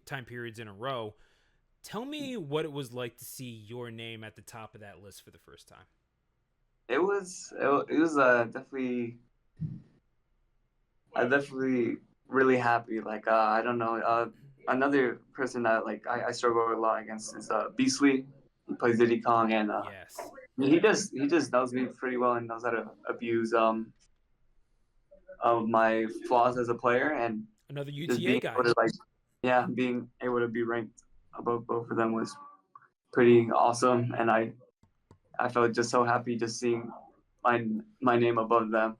time periods in a row. Tell me what it was like to see your name at the top of that list for the first time. It was definitely I definitely really happy. Like I don't know. Another person that like I struggle a lot against is Beastly. He plays Diddy Kong, and Yes. he just knows me pretty well and knows how to abuse of my flaws as a player, and Another just UTA being guy. able to like being able to be ranked above both of them was pretty awesome, and I felt just so happy just seeing my my name above them,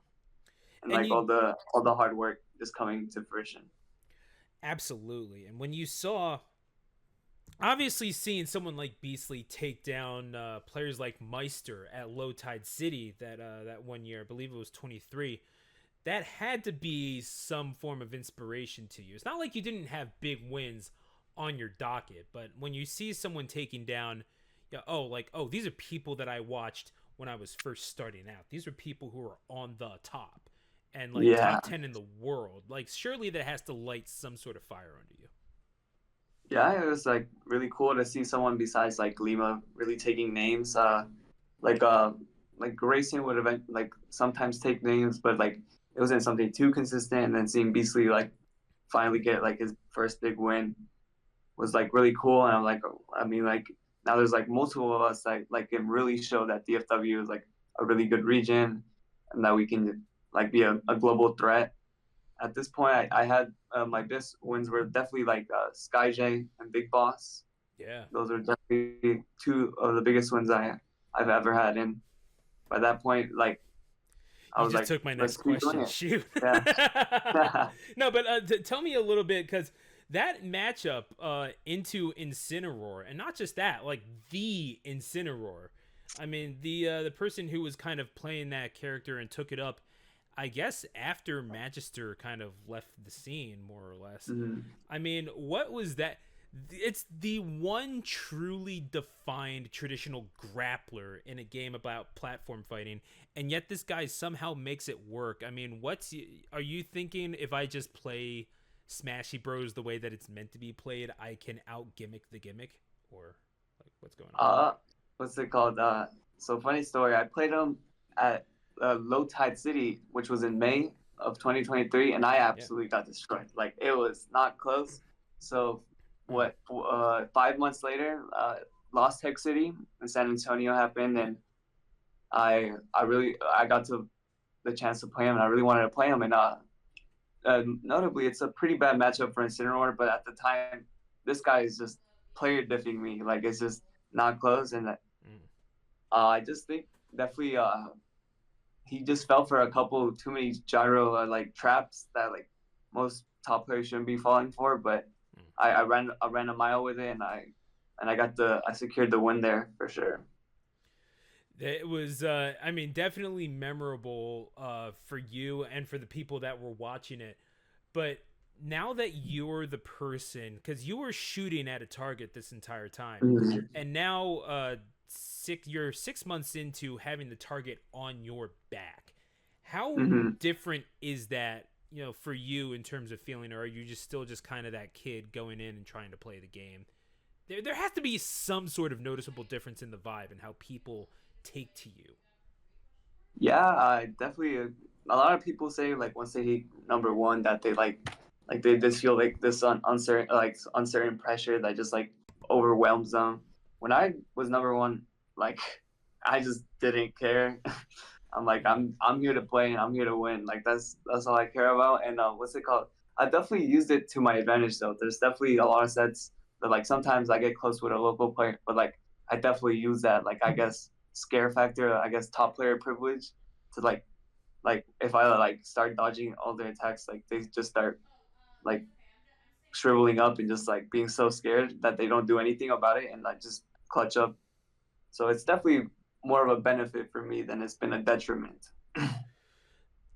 and And like you all the hard work just coming to fruition. absolutely. And when you saw obviously seeing someone like Beastly take down players like Meister at Low Tide City that one year, I believe it was 23, that had to be some form of inspiration to you. It's not like you didn't have big wins on your docket, but when you see someone taking down, yeah, oh, these are people that I watched when I was first starting out. These are people who are on the top and like Yeah, top 10 in the world. Like, surely that has to light some sort of fire under you. yeah, it was like really cool to see someone besides like Lima really taking names. Like uh, like racing would event like sometimes take names, but like it wasn't something too consistent. And then seeing Beastly like finally get like his first big win was like really cool. And I'm like, I mean, like now there's like multiple of us that like can really show that DFW is like a really good region, and that we can like be a global threat. At this point, I had my best wins were definitely like Sky J and Big Boss. Yeah. Those are definitely two of the biggest wins I've ever had. And by that point, like I You was just like, took my let's next keep doing question. it. Shoot. Yeah. No, but tell me a little bit because that matchup into Incineroar, and not just that, like the Incineroar. I mean, the person who was kind of playing that character and took it up, I guess after Magister kind of left the scene, more or less. Mhm. I mean, what was that? It's the one truly defined traditional grappler in a game about platform fighting, and yet this guy somehow makes it work. I mean, are you thinking if I just play Smashy Bros the way that it's meant to be played, I can out gimmick the gimmick, or like what's going on? Uh, what's it called? So funny story. I played him at Low Tide City, which was in May of 2023, and I Yeah. absolutely got destroyed. Like it was not close. So Mm. what? 5 months later, Lost Tech City in San Antonio happened, and I got to the chance to play him, and I really wanted to play him. And notably, it's a pretty bad matchup for Incineroar, but at the time, this guy is just player diffing me. Like it's just not close, and Mm. I just think definitely he just fell for a couple too many gyro like traps that like most top players shouldn't be falling for. But Mm. I ran a mile with it, and I secured the win there for sure. It was, I mean, definitely memorable for you and for the people that were watching it. But now that you're the person, because you were shooting at a target this entire time, Mhm. and now you're 6 months into having the target on your back. How Mhm. different is that, for you in terms of feeling, or are you just still just kind of that kid going in and trying to play the game? There has to be some sort of noticeable difference in the vibe and how people take to you. Yeah, I definitely. A lot of people say like once they hit number one that they like they just feel like this uncertain pressure that just like overwhelms them. When I was number one, like I just didn't care. I'm like Mm. I'm here to play and I'm here to win. Like that's all I care about. And what's it called? I definitely used it to my advantage though. There's definitely a lot of sets that like sometimes I get close with a local player, but like I definitely use that like I guess scare factor, I guess top player privilege to like if I like start dodging all their attacks, like they just start like shriveling up and just like being so scared that they don't do anything about it and like just clutch up. So it's definitely more of a benefit for me than it's been a detriment.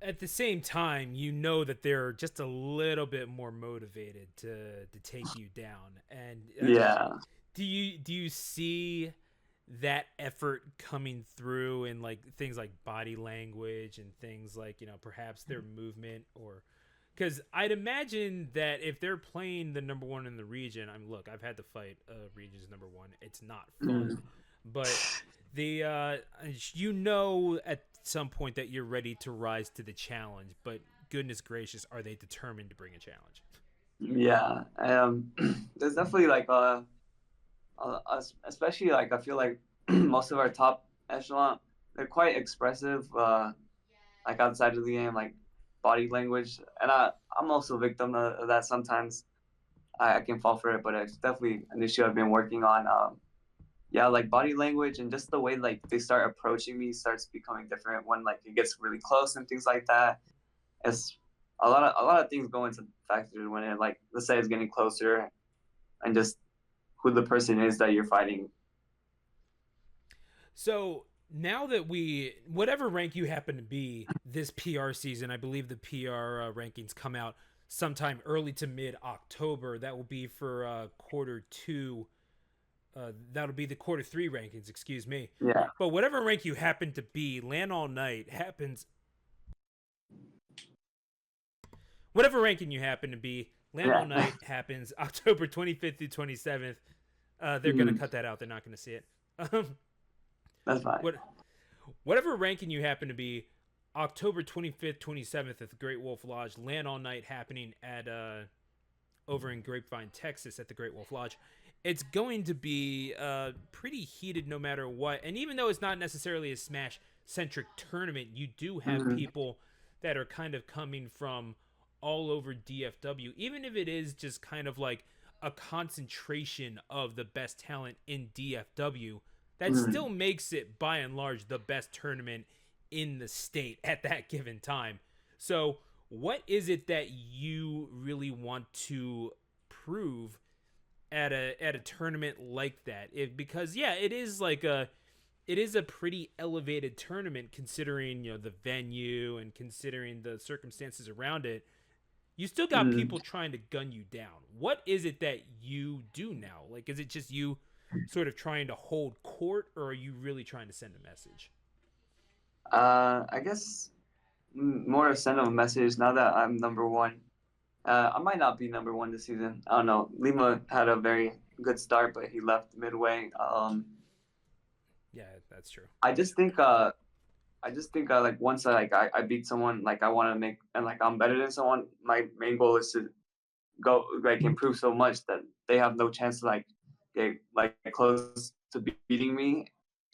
At the same time, you know that they're just a little bit more motivated to take you down. And I mean, Yeah. do you see that effort coming through in like things like body language and things like, perhaps their movement, or Because I'd imagine that if they're playing the number one in the region, look, I've had to fight region's number one. It's not Mm. fun, but the at some point that you're ready to rise to the challenge. But goodness gracious, are they determined to bring a challenge? Yeah, there's definitely like especially like I feel like most of our top echelon, they're quite expressive, like outside of the game, like body language, and I'm also a victim of that sometimes. I can fall for it, but it's definitely an issue I've been working on. Yeah, like body language and just the way like they start approaching me starts becoming different when like it gets really close and things like that. It's a lot of things go into factors when it like let's say it's getting closer and just who the person is that you're fighting. So now that whatever rank you happen to be this PR season, I believe the PR rankings come out sometime early to mid October. That will be for quarter two. That'll be the quarter three rankings, excuse me. Yeah, But whatever rank you happen to be, Land All Night happens. Whatever ranking you happen to be, Land All yeah. Night happens October 25th through 27th. They're going to cut that out. They're not going to see it. That's fine. What, whatever ranking you happen to be, October 25th, 27th at the Great Wolf Lodge, Land All Night happening at over in Grapevine, Texas at the Great Wolf Lodge. It's going to be pretty heated no matter what. And even though it's not necessarily a Smash centric tournament, you do have people that are kind of coming from all over DFW, even if it is just kind of like a concentration of the best talent in DFW. That still makes it, by and large, the best tournament in the state at that given time. So, what is it that you really want to prove at a tournament like that? Because yeah, it is a pretty elevated tournament considering the venue and considering the circumstances around it. You still got people trying to gun you down. What is it that you do now? Like, is it just you sort of trying to hold court, or are you really trying to send a message? I guess more to send them a message now that I'm number one. I might not be number one this season. I don't know. Lima had a very good start, but he left midway. Yeah, that's true. I just think like once I beat someone, like I want to make and like I'm better than someone. My main goal is to go like improve so much that they have no chance to like get like close to beating me.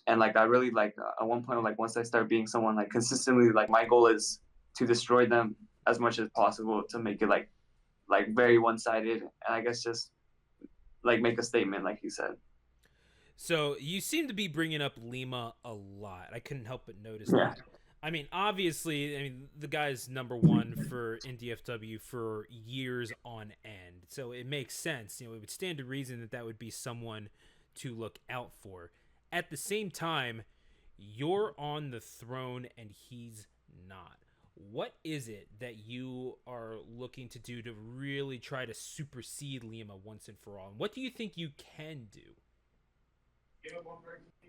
And like I really like at one point like once I start beating someone like consistently, like my goal is to destroy them as much as possible to make it like very one sided, and I guess just like make a statement, like you said. So you seem to be bringing up Lima a lot. I couldn't help but notice Yeah. that. Obviously, the guy's number one for NDFW for years on end, so it makes sense. It would stand to reason that that would be someone to look out for. At the same time, you're on the throne and he's not. What is it that you are looking to do to really try to supersede Lima once and for all? And what do you think you can do?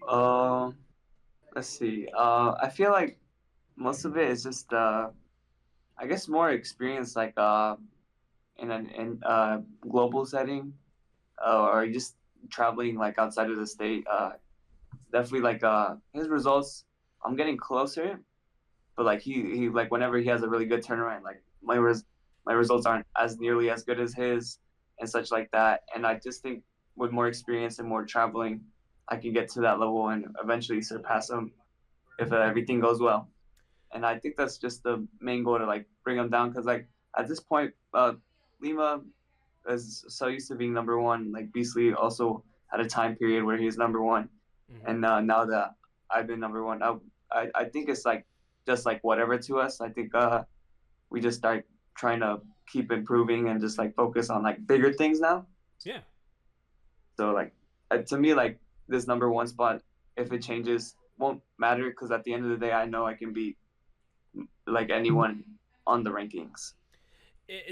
Um, let's see. I feel like most of it is just I guess more experience like in an global setting or just traveling like outside of the state. Definitely like his results. I'm getting closer, but like he like whenever he has a really good turnaround, like my results aren't as nearly as good as his and such like that. And I just think with more experience and more traveling, I can get to that level and eventually surpass him if everything goes well. And I think that's just the main goal to like bring him down because like at this point, Lima is so used to being number one. Like Beasley also had a time period where he was number one, Mm-hmm. and now that I've been number one, I think it's like just like whatever to us. I think we just start trying to keep improving and just like focus on like bigger things now. Yeah. So like to me like this number one spot, if it changes, won't matter because at the end of the day, I know I can beat like anyone on the rankings.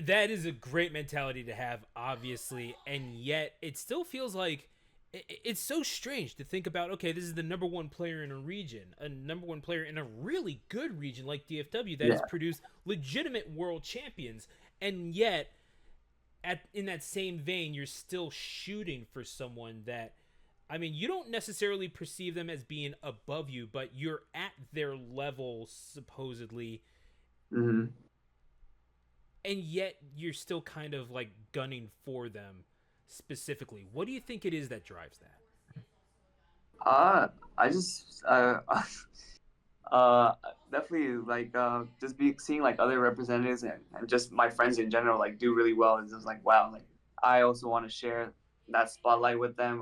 That is a great mentality to have, obviously, and yet it still feels like it's so strange to think about. Okay, this is the number one player in a region, a number one player in a really good region like DFW that has Yeah. produced legitimate world champions, And yet, in that same vein, you're still shooting for someone that, I mean, you don't necessarily perceive them as being above you, but you're at their level supposedly, Hmm. and yet you're still kind of like gunning for them specifically. What do you think it is that drives that? I just uh definitely like just be seeing like other representatives and just my friends in general like do really well. It's just like wow, like I also want to share that spotlight with them,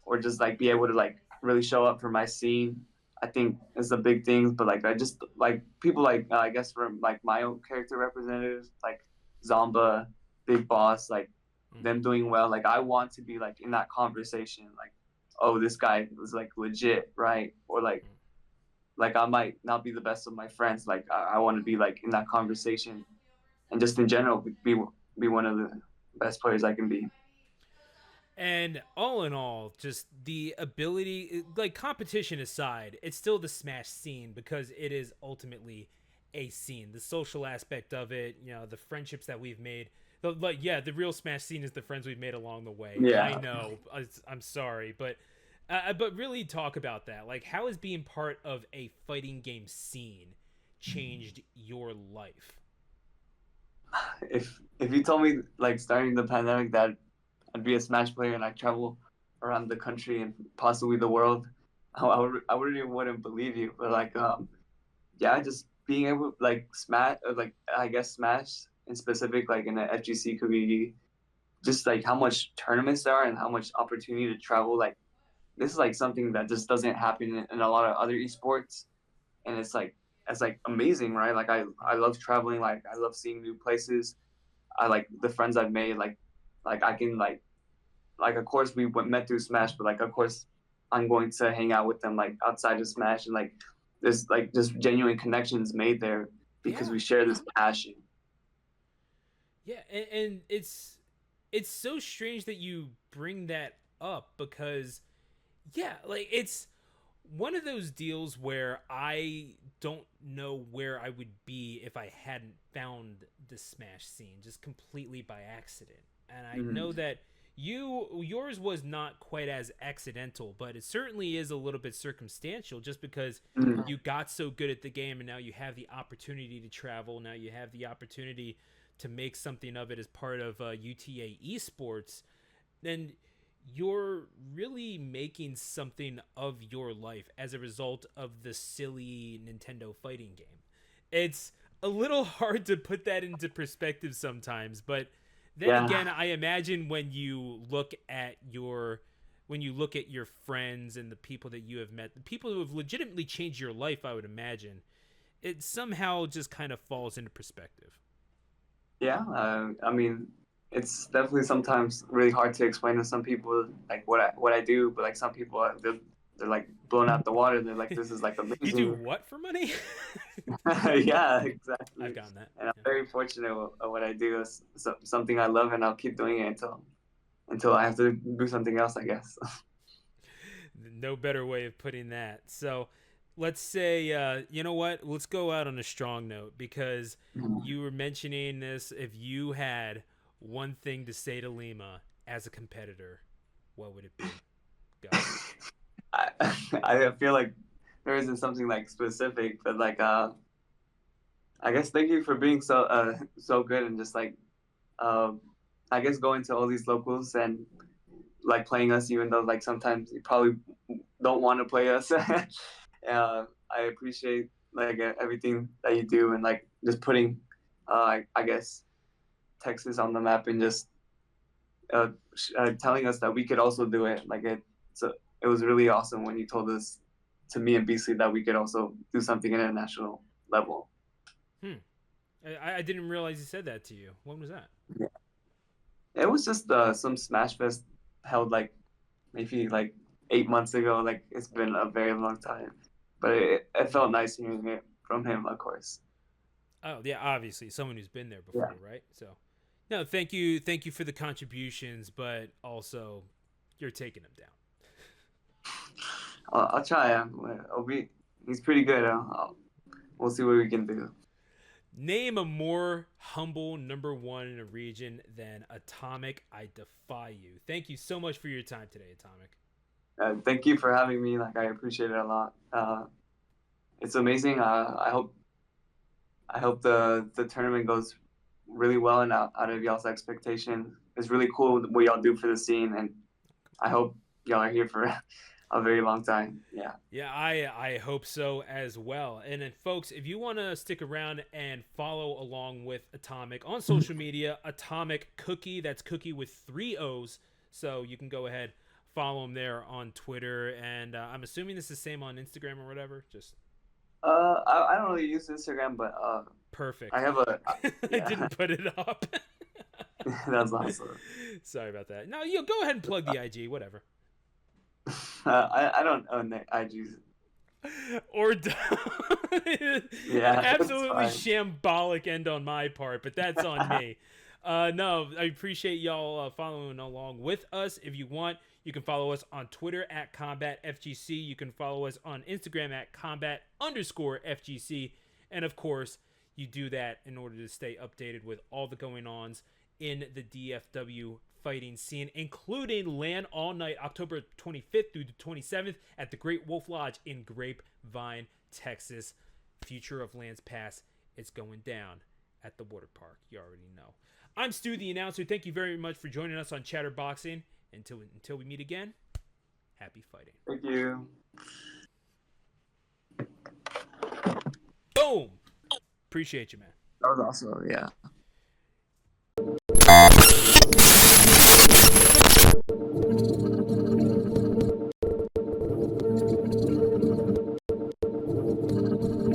or just like be able to like really show up for my scene. I think is the big thing. But like I just like people like I guess from like my own character representatives like Zamba, Big Boss, like Mm-hmm. them doing well. Like I want to be like in that conversation, like oh this guy was like legit, right? Or like I might not be the best of my friends. Like I want to be like in that conversation and just in general be one of the best players I can be. And all in all, just the ability, like competition aside, it's still the Smash scene because it is ultimately a scene. The social aspect of it, you know, the friendships that we've made. Like, yeah, the real Smash scene is the friends we've made along the way. I Yeah. know, I'm sorry, but really talk about that. Like, how has being part of a fighting game scene changed your life? If you told me like starting the pandemic that I'd be a Smash player and I travel around the country and possibly the world, I really wouldn't believe you. But like yeah, just being able like Smash like I guess Smash in specific like in the FGC community, just like how much tournaments there are and how much opportunity to travel. Like this is like something that just doesn't happen in a lot of other esports, and it's like amazing, right? Like I love traveling. Like I love seeing new places. I like the friends I've made. Like I can like of course we went met through Smash, but like of course I'm going to hang out with them like outside of Smash, and like there's like just genuine connections made there because Yeah, we share this passion. yeah, and it's so strange that you bring that up because yeah, like it's one of those deals where I don't know where I would be if I hadn't found the Smash scene just completely by accident. And I know Mm-hmm. that yours was not quite as accidental, but it certainly is a little bit circumstantial just because Mm-hmm. you got so good at the game and now you have the opportunity to travel, now you have the opportunity to make something of it as part of UTA esports, then you're really making something of your life as a result of the silly Nintendo fighting game. It's a little hard to put that into perspective sometimes, but then Yeah, again, I imagine when you look at your friends and the people that you have met, the people who have legitimately changed your life, I would imagine, it somehow just kind of falls into perspective. yeah. I mean, it's definitely sometimes really hard to explain to some people like what I do, but like some people they're like blown out the water. They're like, this is like You do amazing. what for money? Yeah, I've exactly. gotten that. And I'm Yeah. very fortunate at what I do. It's something I love, and I'll keep doing it until I have to do something else, I guess. No better way of putting that. So let's say, you know what? Let's go out on a strong note because you were mentioning this. If you had one thing to say to Lima as a competitor, what would it be? Go. I I feel like there isn't something like specific, but like I guess thank you for being so good and just like uh, I guess going to all these locals and like playing us, even though like sometimes you probably don't want to play us. I appreciate like everything that you do and like just putting, I guess Texas on the map and just uh, telling us that we could also do it. Like so it was really awesome when you told us to me and Beasley that we could also do something international level. Hmm. I didn't realize he said that to you. When was that? Yeah. It was just some Smash Fest held like maybe like 8 months ago. Like it's been a very long time, but it felt nice hearing it from him, of course. Oh yeah, obviously someone who's been there Yeah, before, right? So, no, thank you for the contributions, but also you're taking them down. I'll try. He's pretty good. We'll see what we can do. Name a more humble number one in a region than Atomic. I defy you. Thank you so much for your time today, Atomic. Thank you for having me. Like I appreciate it a lot. It's amazing. I hope the tournament goes really well and out of y'all's expectation. It's really cool what y'all do for the scene, and I hope y'all are here for a very long time. Yeah. Yeah, I hope so as well. And then, folks, if you want to stick around and follow along with Atomic on social media, Atomic Cookie, that's Cookie with 3 O's. So you can go ahead, follow him there on Twitter. And I'm assuming this is the same on Instagram or whatever. Just I don't really use Instagram, but perfect. I have a I yeah. didn't put it up. That's awesome. Sorry about that. No, you go ahead and plug the IG, whatever. I don't own the IGs. Or Yeah, it's absolutely fine. shambolic end on my part, but that's on me. No, I appreciate y'all following along with us. If you want, you can follow us on Twitter at CombatFGC. You can follow us on Instagram at combat_FGC. And of course, you do that in order to stay updated with all the going-ons in the DFW fighting scene, including Land All Night, October 25th through the 27th at the Great Wolf Lodge in Grapevine, Texas. Future of Lands Pass. It's going down at the water park. You already know. I'm Stu, the announcer. Thank you very much for joining us on ChatterBoxing. Until we meet again, happy fighting. Thank you. Boom. Appreciate you, man. That was awesome. Yeah.